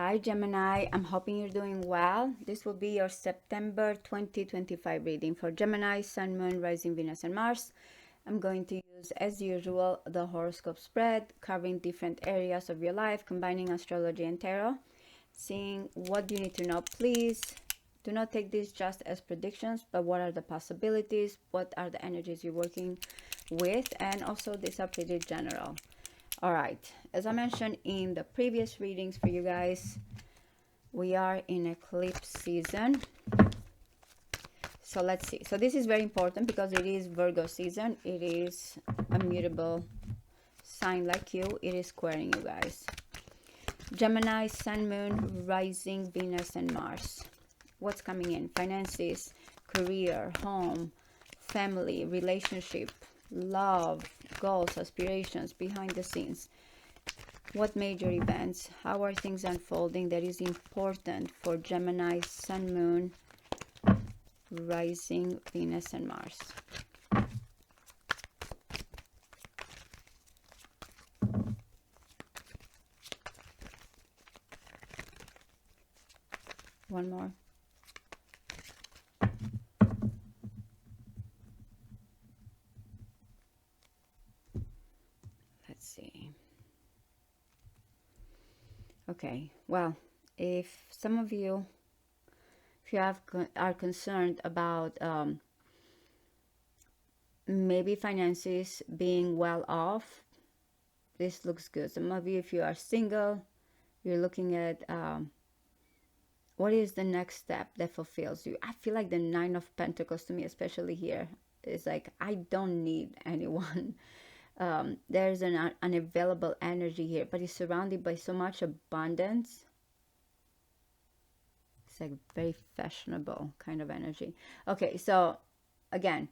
Hi Gemini, I'm hoping you're doing well. This will be your September 2025 reading for Gemini, Sun, Moon, Rising, Venus, and Mars. I'm going to use, as usual, the horoscope spread, covering different areas of your life, combining astrology and tarot, seeing what you need to know. Please do not take this just as predictions, but what are the possibilities, what are the energies you're working with, and also these are pretty general. All right, as I mentioned in the previous readings for you guys, we are in eclipse season. So let's see. So this is very important because it is Virgo season. It is a mutable sign like you. It is squaring you guys. Gemini, Sun, Moon, Rising, Venus, and Mars. What's coming in? Finances, career, home, family, relationship, love, goals, aspirations, behind the scenes. What major events? How are things unfolding that is important for Gemini, Sun, Moon, Rising, Venus, and Mars? One more. Let's see. Okay, well, if some of you, if you are concerned about maybe finances being well off, this looks good. Some of you, if you are single, you're looking at what is the next step that fulfills you. I feel like the Nine of Pentacles to me, especially here, is like, I don't need anyone. There's an unavailable energy here, but it's surrounded by so much abundance. It's like very fashionable kind of energy. Okay, so again,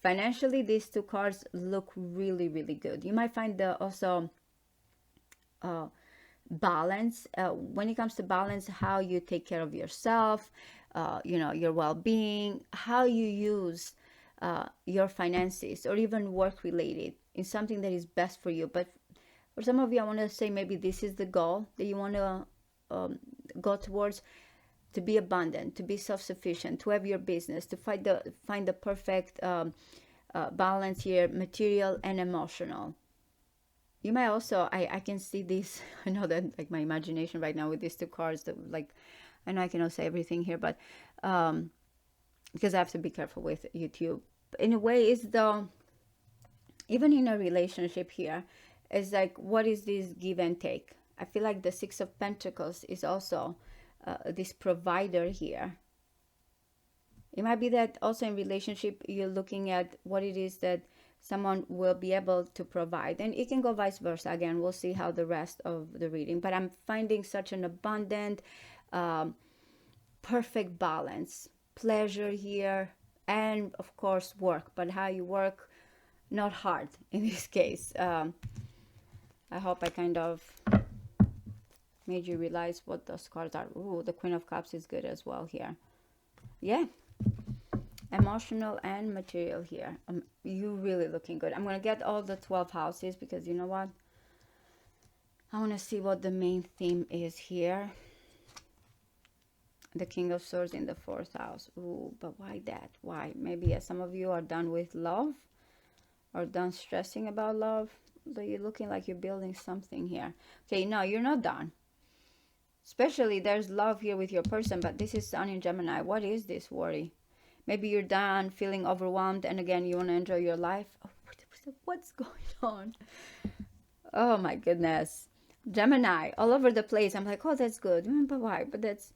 financially, these two cards look really, really good. You might find the also balance. When it comes to balance, how you take care of yourself, your well-being, how you use your finances, or even work related in something that is best for you. But for some of you, I want to say maybe this is the goal that you want to go towards, to be abundant, to be self-sufficient, to have your business, to find the perfect balance here, material and emotional. You might also, I can see this, I know that like my imagination right now with these two cards, that like, I know I cannot say everything here, but because I have to be careful with YouTube. In a way, it's the, even in a relationship here, it's like, what is this give and take? I feel like the Six of Pentacles is also this provider here. It might be that also in relationship, you're looking at what it is that someone will be able to provide. And it can go vice versa. Again, we'll see how the rest of the reading. But I'm finding such an abundant, perfect balance. Pleasure here, and of course work. But how you work, not hard in this case. I hope I kind of made you realize what those cards are. Ooh, the Queen of Cups is good as well here. Yeah. Emotional and material here. You really looking good. I'm going to get all the 12 houses because you know what? I want to see what the main theme is here. The King of Swords in the 4th house. Ooh, but why that? Why? Maybe some of you are done with love or done stressing about love. So you're looking like you're building something here. Okay, no, you're not done. Especially there's love here with your person, but this is Sun in Gemini. What is this worry? Maybe you're done feeling overwhelmed, and again, you want to enjoy your life. Oh, what's going on? Oh my goodness. Gemini, all over the place. I'm like, oh, that's good. But why? But that's,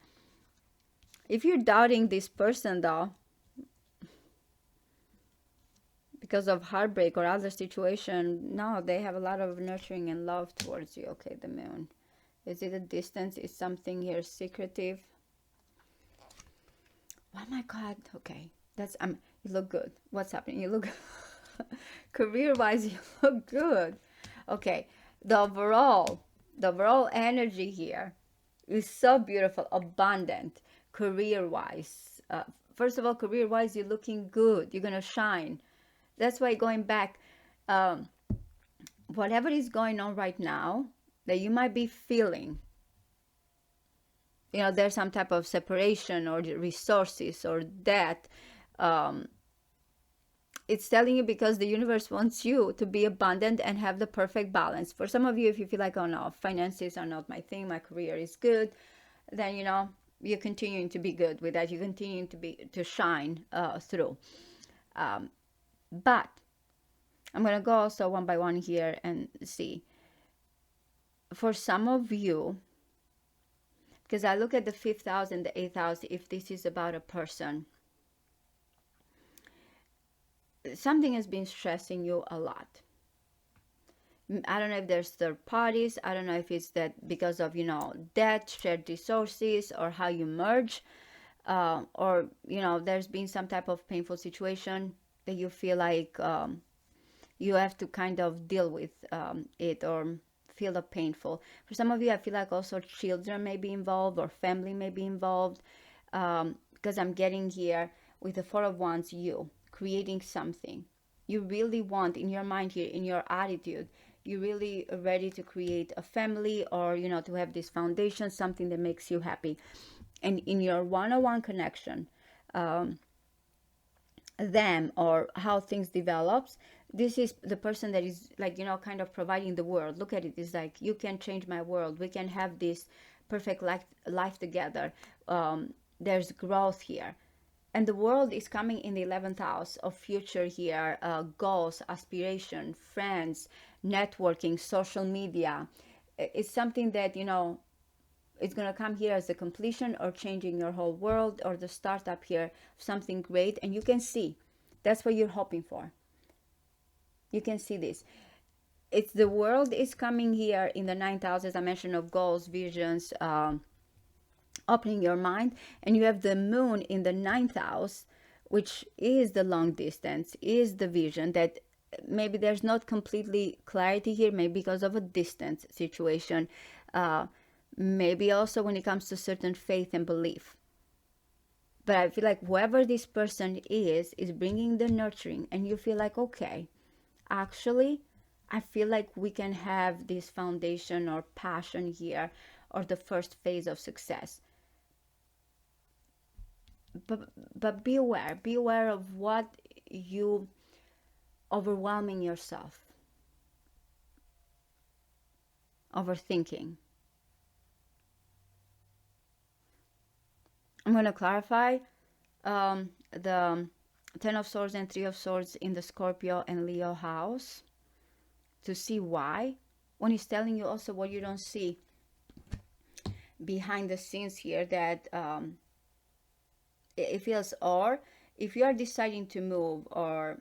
if you're doubting this person though, because of heartbreak or other situation, no, they have a lot of nurturing and love towards you. Okay, the Moon. Is it a distance? Is something here secretive? Oh my God. Okay, that's you look good. What's happening? You look career-wise, you look good. Okay, the overall energy here is so beautiful, abundant. Career-wise, first of all, career-wise, you're looking good. You're gonna shine. That's why going back, whatever is going on right now that you might be feeling, you know, there's some type of separation or resources or debt. um, it's telling you because the universe wants you to be abundant and have the perfect balance. For some of you, if you feel like, oh no, finances are not my thing, my career is good, then you know, you're continuing to be good with that, you're continuing to shine through. But I'm going to go also one by one here and see. For some of you, because I look at the fifth house and the eighth house, if this is about a person, something has been stressing you a lot. I don't know if there's third parties. I don't know if it's that because of, you know, debt, shared resources, or how you merge, or, you know, there's been some type of painful situation that you feel like you have to kind of deal with it, or feel the painful. For some of you, I feel like also children may be involved or family may be involved, because I'm getting here with the Four of Wands, you creating something. You really want in your mind here, in your attitude, you're really ready to create a family, or, you know, to have this foundation, something that makes you happy. And in your one-on-one connection, them or how things develops, this is the person that is like, you know, kind of providing the world. Look at it, it's like, you can change my world, we can have this perfect life together. There's growth here, and the world is coming in the 11th house of future here, goals, aspiration, friends, networking, social media. It's something that, you know, it's going to come here as a completion or changing your whole world, or the startup here, something great. And you can see that's what you're hoping for. You can see this. It's the world is coming here in the 9th house, as I mentioned, of goals, visions, opening your mind. And you have the moon in the 9th house, which is the long distance, is the vision that maybe there's not completely clarity here, maybe because of a distance situation. Maybe also when it comes to certain faith and belief. But I feel like whoever this person is bringing the nurturing, and you feel like, okay, actually, I feel like we can have this foundation or passion here, or the first phase of success. But be aware of what you overwhelming yourself, overthinking. I'm going to clarify the Ten of Swords and Three of Swords in the Scorpio and Leo house to see why. When he's telling you also what you don't see behind the scenes here, that it feels, or if you are deciding to move or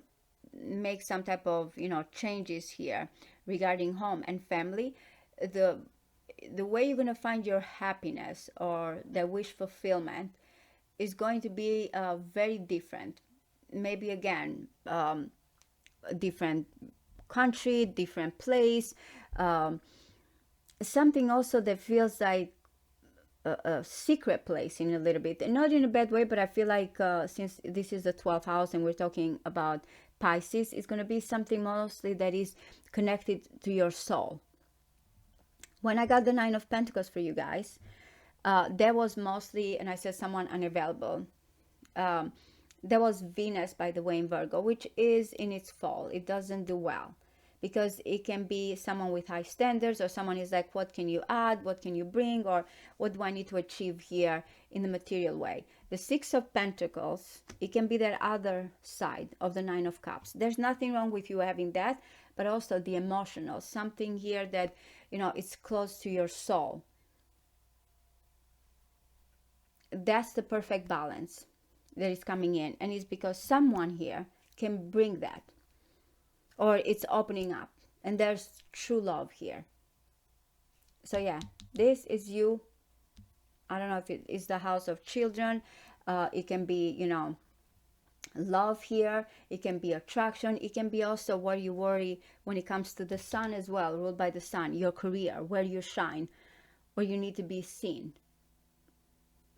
make some type of, you know, changes here regarding home and family, the way you're going to find your happiness or the wish fulfillment is going to be very different. Maybe again, different country, different place, something also that feels like a secret place in a little bit, and not in a bad way, but I feel like since this is the 12th house and we're talking about Pisces, it's going to be something mostly that is connected to your soul. When I got the Nine of Pentacles for you guys, there was mostly, and I said someone unavailable. There was Venus, by the way, in Virgo, which is in its fall. It doesn't do well because it can be someone with high standards, or someone is like, what can you add? What can you bring? Or what do I need to achieve here in the material way? The Six of Pentacles, it can be that other side of the Nine of Cups. There's nothing wrong with you having that, but also the emotional, something here that, you know, it's close to your soul. That's the perfect balance that is coming in, and it's because someone here can bring that, or it's opening up, and there's true love here. So yeah, this is you. I don't know if it is the house of children. It can be, you know, love here. It can be attraction. It can be also where you worry when it comes to the sun as well, ruled by the sun, your career, where you shine, where you need to be seen.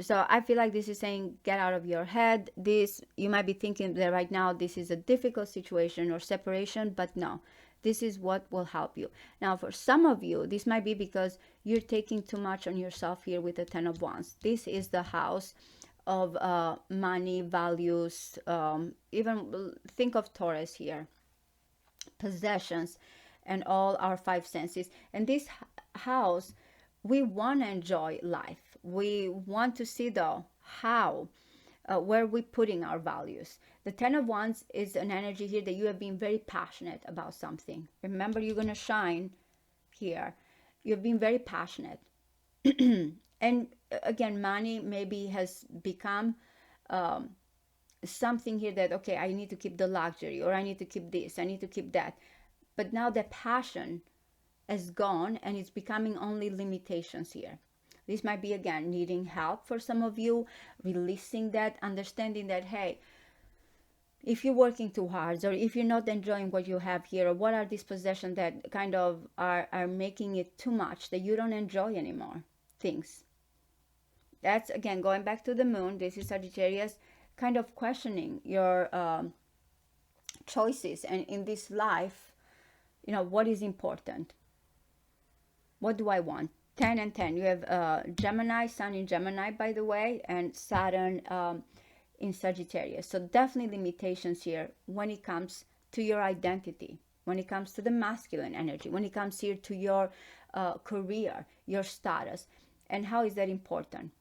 So I feel like this is saying, get out of your head. This, you might be thinking that right now this is a difficult situation or separation, but no, This is what will help you. Now, for some of you, this might be because you're taking too much on yourself here with the 10 of Wands. This is the house of money, values, even think of Taurus here, possessions, and all our five senses. And this house, we want to enjoy life. We want to see, though, how where we're putting our values. The 10 of Wands is an energy here that you have been very passionate about something. Remember, you're going to shine here. You've been very passionate. And again, money maybe has become something here that, okay, I need to keep the luxury, or I need to keep this, I need to keep that. But now the passion is gone and it's becoming only limitations here. This might be, again, needing help for some of you, releasing that, understanding that, hey, if you're working too hard, or if you're not enjoying what you have here, or what are these possessions that kind of are making it too much, that you don't enjoy anymore things. That's, again, going back to the moon. This is Sagittarius, kind of questioning your choices. And in this life, you know, what is important? What do I want? 10 and 10. You have Gemini, Sun in Gemini, by the way, and Saturn in Sagittarius. So definitely limitations here when it comes to your identity, when it comes to the masculine energy, when it comes here to your career, your status. And how is that important?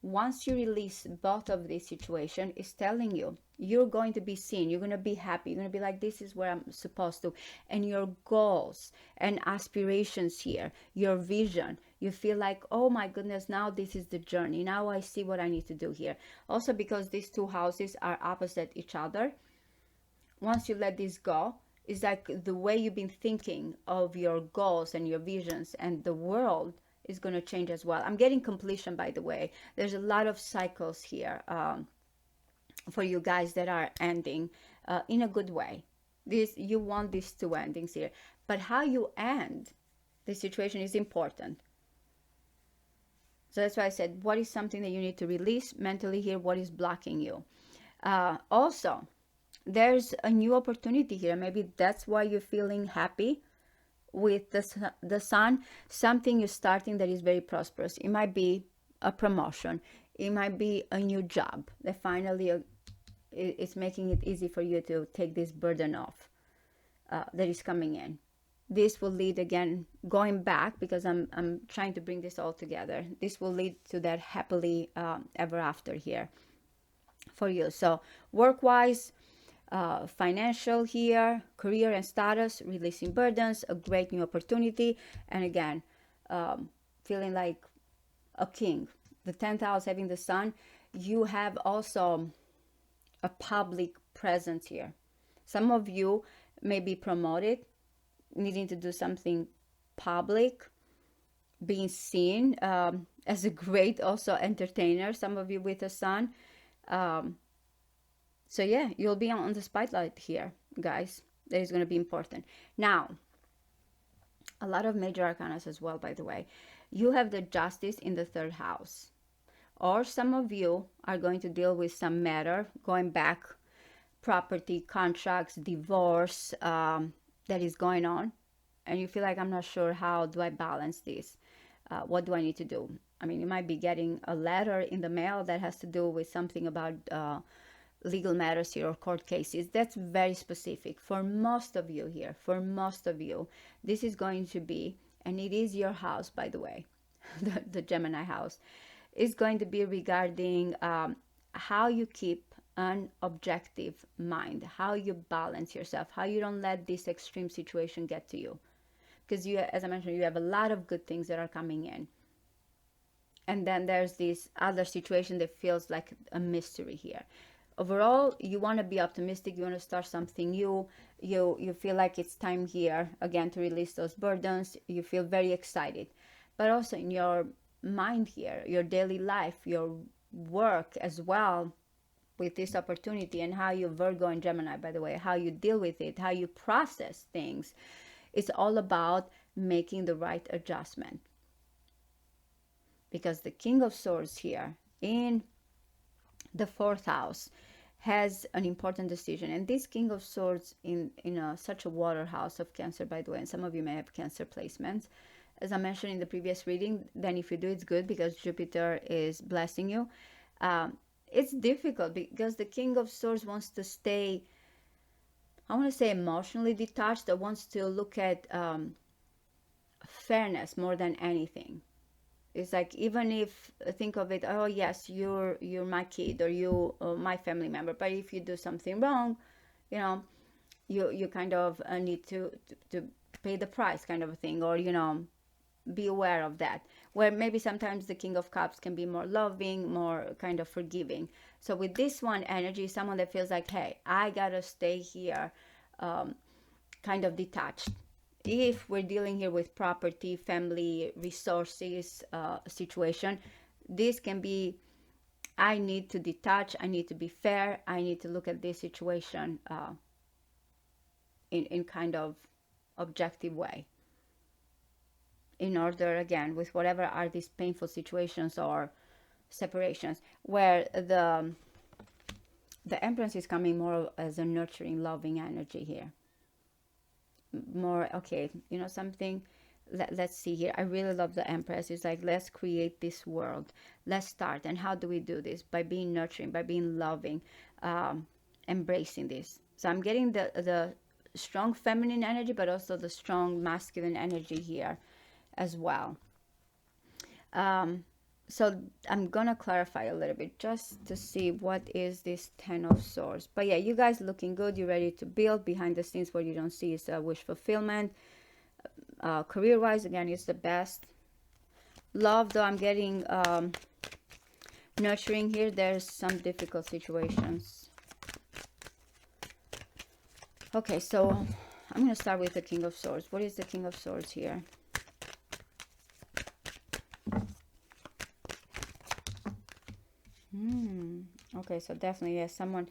Once you release both of these situations, it's telling you you're going to be seen, you're going to be happy, you're going to be like, this is where I'm supposed to. And your goals and aspirations here, your vision, you feel like, oh my goodness, now this is the journey, now I see what I need to do here. Also, because these two houses are opposite each other, once you let this go, it's like the way you've been thinking of your goals and your visions and the world is going to change as well. I'm getting completion, by the way. There's a lot of cycles here for you guys that are ending in a good way. This, you want these two endings here, but how you end the situation is important. So that's why I said, what is something that you need to release mentally here? What is blocking you? Also, there's a new opportunity here. Maybe that's why you're feeling happy with the Sun. Something you're starting that is very prosperous. It might be a promotion. It might be a new job that finally it's making it easy for you to take this burden off that is coming in. This will lead, again, going back, because I'm trying to bring this all together. This will lead to that happily ever after here for you. So work-wise, financial here, career and status, releasing burdens, a great new opportunity, and again, feeling like a king. The 10th house having the Sun, you have also a public presence here. Some of you may be promoted, needing to do something public, being seen as a great also entertainer, some of you with a Sun. So yeah, you'll be on the spotlight here, guys. That is going to be important. Now, a lot of major arcanas as well, by the way. You have the Justice in the 3rd house. Or some of you are going to deal with some matter, going back, property, contracts, divorce, that is going on. And you feel like, I'm not sure, how do I balance this? What do I need to do? I mean, you might be getting a letter in the mail that has to do with something about legal matters here, or court cases. That's very specific for most of you here. For most of you, this is going to be, and it is your house, by the way, the Gemini house, is going to be regarding how you keep an objective mind, how you balance yourself, how you don't let this extreme situation get to you. Because you, as I mentioned, you have a lot of good things that are coming in. And then there's this other situation that feels like a mystery here. Overall, you want to be optimistic. You want to start something new. You feel like it's time here, again, to release those burdens. You feel very excited. But also in your mind here, your daily life, your work as well, with this opportunity, and how you, Virgo and Gemini, by the way, how you deal with it, how you process things. It's all about making the right adjustment. Because the King of Swords here in the 4th house has an important decision. And this King of Swords in such a water house of Cancer, by the way, and some of you may have Cancer placements, as I mentioned in the previous reading, then if you do, it's good because Jupiter is blessing you. It's difficult because the King of Swords wants to stay, I want to say, emotionally detached, or wants to look at fairness more than anything. It's like, even if, think of it, oh yes, you're my kid, or you my family member, but if you do something wrong, you know, you kind of need to pay the price, kind of a thing, or be aware of that. Where maybe sometimes the King of Cups can be more loving, more kind of forgiving. So with this one energy, someone that feels like, hey, I gotta stay here, kind of detached. If we're dealing here with property, family, resources, situation, this can be, I need to detach, I need to be fair, I need to look at this situation in kind of objective way, in order, again, with whatever are these painful situations or separations, where the Empress is coming more as a nurturing, loving energy here. More, okay, something, let's see here. I really love the Empress. It's like, let's create this world, let's start. And how do we do this? By being nurturing, by being loving, embracing this. So I'm getting the strong feminine energy, but also the strong masculine energy here as well. So I'm gonna clarify a little bit just to see what is this Ten of Swords. But yeah, you guys looking good. You're ready to build. Behind the scenes, what you don't see is a wish fulfillment. Career wise, again, it's the best. Love, though, I'm getting nurturing here. There's some difficult situations. Okay, so I'm gonna start with the King of Swords. What is the King of Swords here? Okay, so definitely, yes, someone,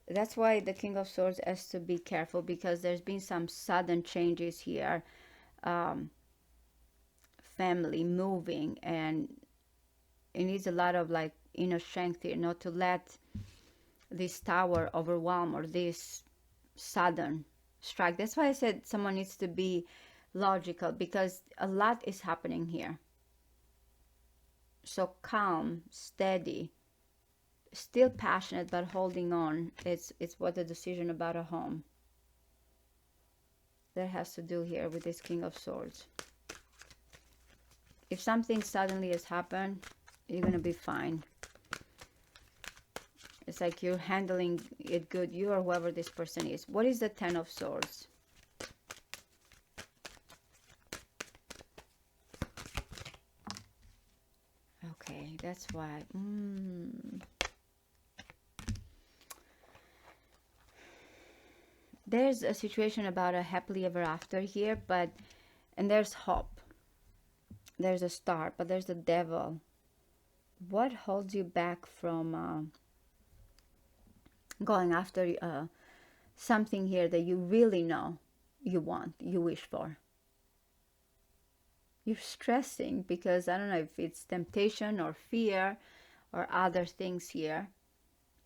that's why the King of Swords has to be careful, because there's been some sudden changes here. Family moving, and it needs a lot of like inner strength here, not to let this Tower overwhelm, or this sudden strike. That's why I said someone needs to be logical, because a lot is happening here. So calm, steady, still passionate, but holding on. It's what the decision about a home that has to do here with this King of Swords. If something suddenly has happened, you're gonna be fine. It's like you're handling it good, you or whoever this person is. What is the Ten of Swords? Okay, that's why. There's a situation about a happily ever after here, and there's hope. There's a star, but there's the devil. What holds you back from going after something here that you really know you want, you wish for? You're stressing because, I don't know if it's temptation or fear or other things here,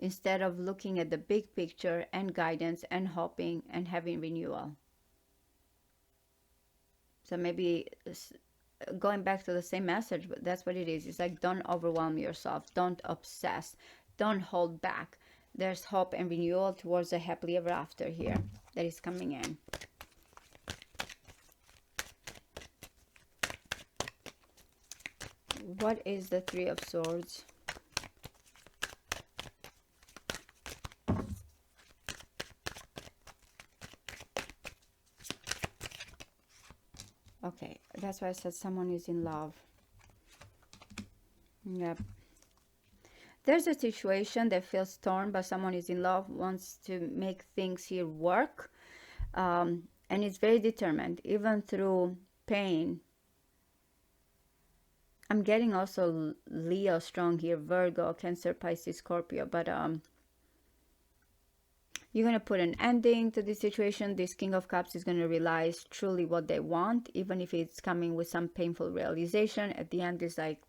instead of looking at the big picture and guidance and hoping and having renewal. So maybe going back to the same message, but that's what it is. It's like, don't overwhelm yourself, don't obsess, don't hold back. There's hope and renewal towards a happily ever after here that is coming in. What is the Three of Swords? Okay, that's why I said someone is in love. Yep. There's a situation that feels torn, but someone is in love, wants to make things here work, and it's very determined, even through pain. I'm getting also Leo strong here, Virgo, Cancer, Pisces, Scorpio, but you're going to put an ending to this situation. This King of Cups is going to realize truly what they want, even if it's coming with some painful realization. At the end, it's like,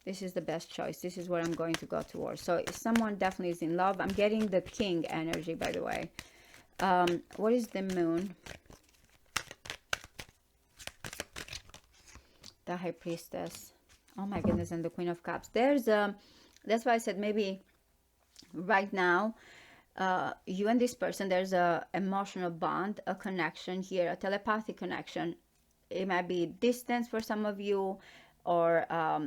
This is the best choice. This is where I'm going to go towards. So if someone definitely is in love. I'm getting the king energy, by the way. What is the moon? The high priestess. Oh my goodness, and the queen of cups. There's that's why I said maybe right now, you and this person, there's a emotional bond, a connection here, a telepathic connection. It might be distance for some of you, or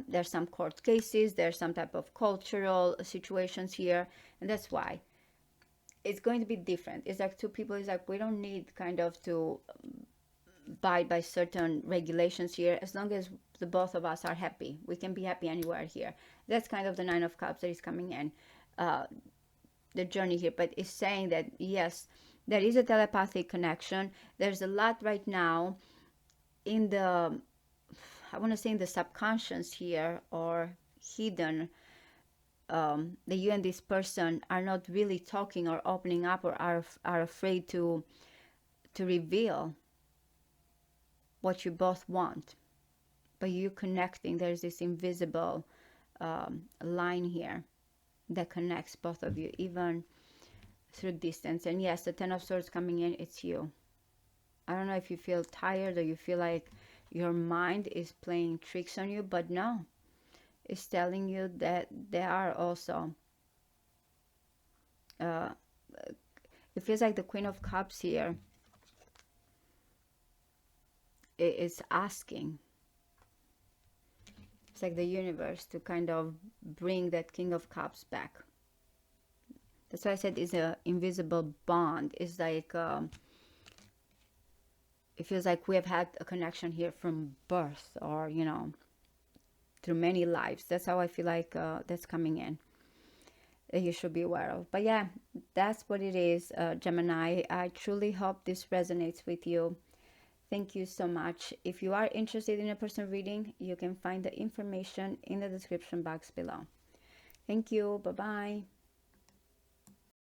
there's some court cases, there's some type of cultural situations here, and that's why it's going to be different. It's like two people, it's like we don't need kind of to abide by certain regulations here. As long as the both of us are happy, we can be happy anywhere here. That's kind of the Nine of Cups that is coming in, the journey here. But it's saying that yes, there is a telepathic connection. There's a lot right now in the, I want to say in the subconscious here, or hidden, that you and this person are not really talking or opening up, or are afraid to reveal what you both want. But you connecting, there's this invisible line here that connects both of you, even through distance. And yes, the Ten of Swords coming in, it's you. I don't know if you feel tired, or you feel like your mind is playing tricks on you, but no, it's telling you that there are also, it feels like the Queen of Cups here is asking, it's like the universe, to kind of bring that King of Cups back. That's why I said it's an invisible bond. It's like, it feels like we have had a connection here from birth, or, you know, through many lives. That's how I feel like that's coming in, that you should be aware of. But yeah, that's what it is, Gemini. I truly hope this resonates with you. Thank you so much. If you are interested in a personal reading, you can find the information in the description box below. Thank you. Bye-bye.